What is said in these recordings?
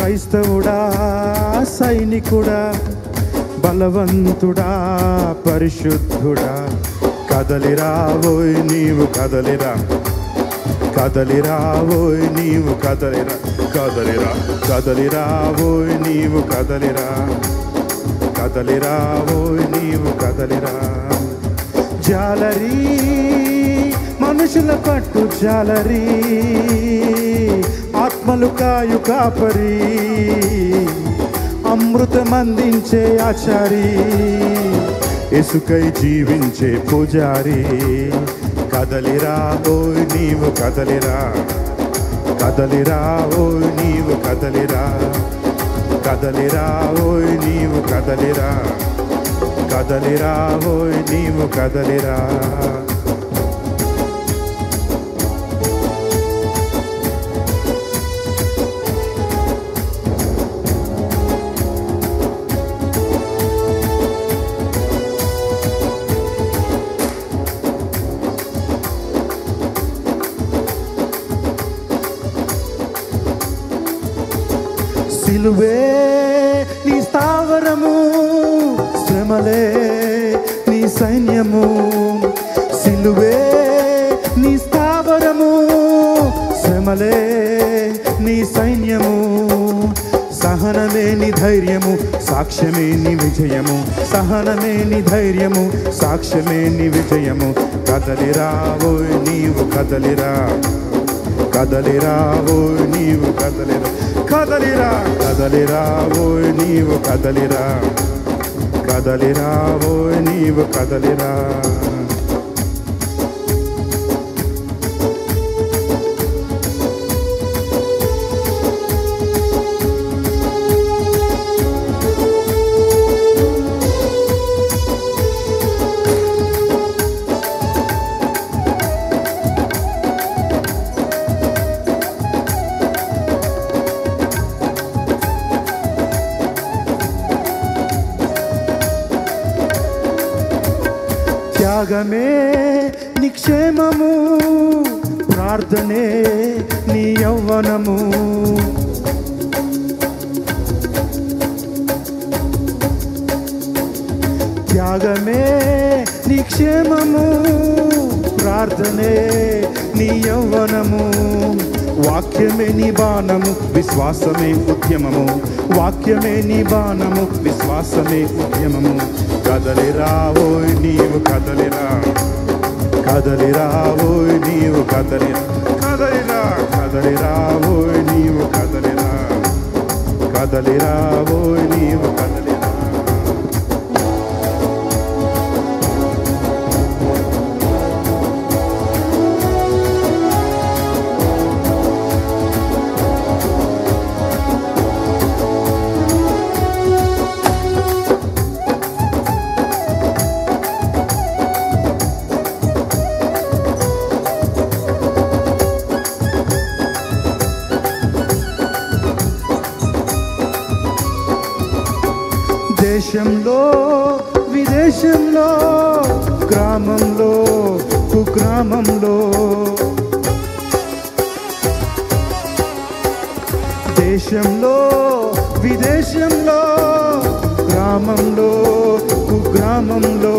క్రైస్తవుడా సైనికుడా బలవంతుడా పరిశుద్ధుడా కదలిరావోయ్ నీవు కదలిరా కదలిరావోయ్ నీవు కదలిరా కదలిరా కదలిరావోయ్ నీవు కదలిరా కదలిరావోయ్ నీవు కదలిరా జాలరీ మనుషుల పట్టు జాలరీ ఆత్మలు కాయు కాపరి అమృతమందించే ఆచారి ఇసుకై జీవించే పూజారి కదలిరా ఓయ్ నీవు కదలిరా కదలిరా ఓయ్ నీవు కదలిరా కదలిరా ఓయ్ నీవు కదలిరా కదలిరా ఓయ్ నీవు కదలిరా సిలువే నీ స్థావరము శ్రమలే నీ సైన్యము సిలువే నీ స్థావరము శ్రమలే నీ సైన్యము సహనమే నీ ధైర్యము సాక్ష్యమే నీ విజయము సహనమే నీ ధైర్యము సాక్ష్యమే నీ విజయము కదలిరా ఓయ్ నీవు కదలిరా కదలిరా ఓయ్ నీవు కదలిరా కదలిరా కదలిరా ఓయ్ నీవు కదలిరా కదలిరా ఓయ్ నీవు కదలిరా త్యాగమే నిక్షేమము ప్రార్థనే నీ యవ్వనము త్యాగమే నిక్షేమము ప్రార్థనే నీ యవ్వనము వాక్యమే నీ బాణము విశ్వాసమే ఉద్యమము వాక్యమే నీ బాణము విశ్వాసమే ఉద్యమము కదలిరా ఓయ్ నీవు కదలిరా కదలిరా ఓయ్ నీవు కదలిరా కదలిరా కదలిరా ఓయ్ నీవు కదలిరా కదలిరా ఓయ్ నీవు కదలిరా దేశంలో విదేశంలో గ్రామంలో కుగ్రామంలో దేశంలో విదేశంలో గ్రామంలో కుగ్రామంలో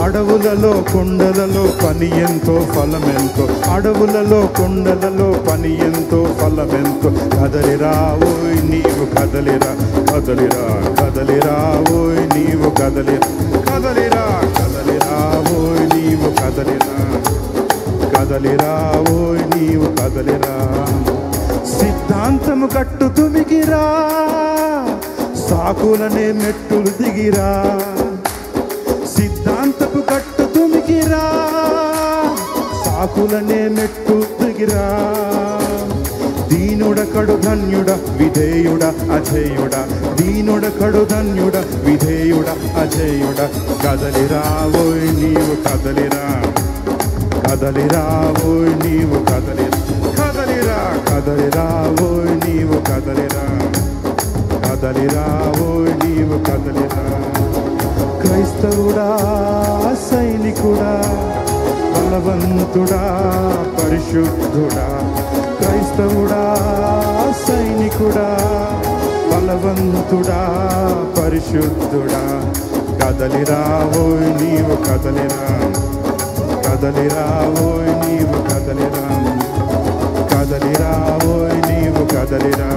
అడవులలో కొండలలో పని ఎంతో ఫలమెంతో అడవులలో కొండలలో పని ఎంతో ఫలమెంతో కదలిరా ఓయ్ నీవు కదలిరా కదలిరా కదలిరా ఓయ్ నీవు కదలిరా కదలిరా కదలిరా ఓయ్ నీవు కదలిరా కదలిరా ఓయ్ నీవు కదలిరా సిద్ధాంతము కట్టు తుమిగిరా సాకులనే మెట్టులు దిగిరా సిద్ధాంతపు కట్టు తుమిగిరా సాకులనే మెట్టు దిగిరా దీనుడకడు ధన్యుడ విధేయుడ అజేయుడ దీనుడకడు ధన్యుడ విధేయుడ అజేయుడ కదలిరా ఓయ్ నీవు కదలిరా కదలిరా ఓయ్ నీవు కదలిరా కదలిరా కదలిరా ఓయ్ నీవు కదలిరా కదలిరా ఓయ్ నీవు కదలిరా క్రైస్తవుడా సైనికుడా బలవంతుడా పరిశుద్ధుడా క్రైస్తవుడా సైనికుడా బలవంతుడా పరిశుద్ధుడా కదలిరావోయ్ నీవు కదలిరా కదలిరావోయ్ నీవు కదలిరా కదలిరావోయ్ నీవు కదలిరా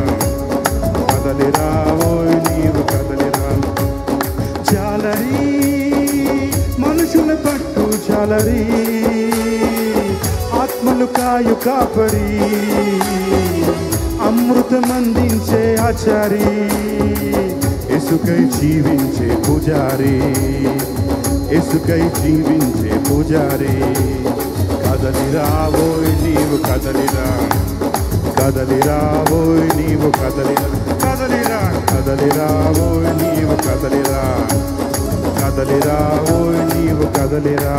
కదలిరావోయ్ నీవు కదలిరా చాలరీ మనుషుల పట్టు చాలరీ ఆత్మలు కాయు కాపరి అమృతమందించే ఆచారి యేసుకై జీవించే పూజారి యేసుకై జీవించే పూజారి కదలిరావోయ్ నీవు కదలిరా కదలిరావోయ్ నీవు కదలిరా కదలిరా కదలిరావోయ్ నీవు కదలిరా కదలిరావోయ్ నీవు కదలిరా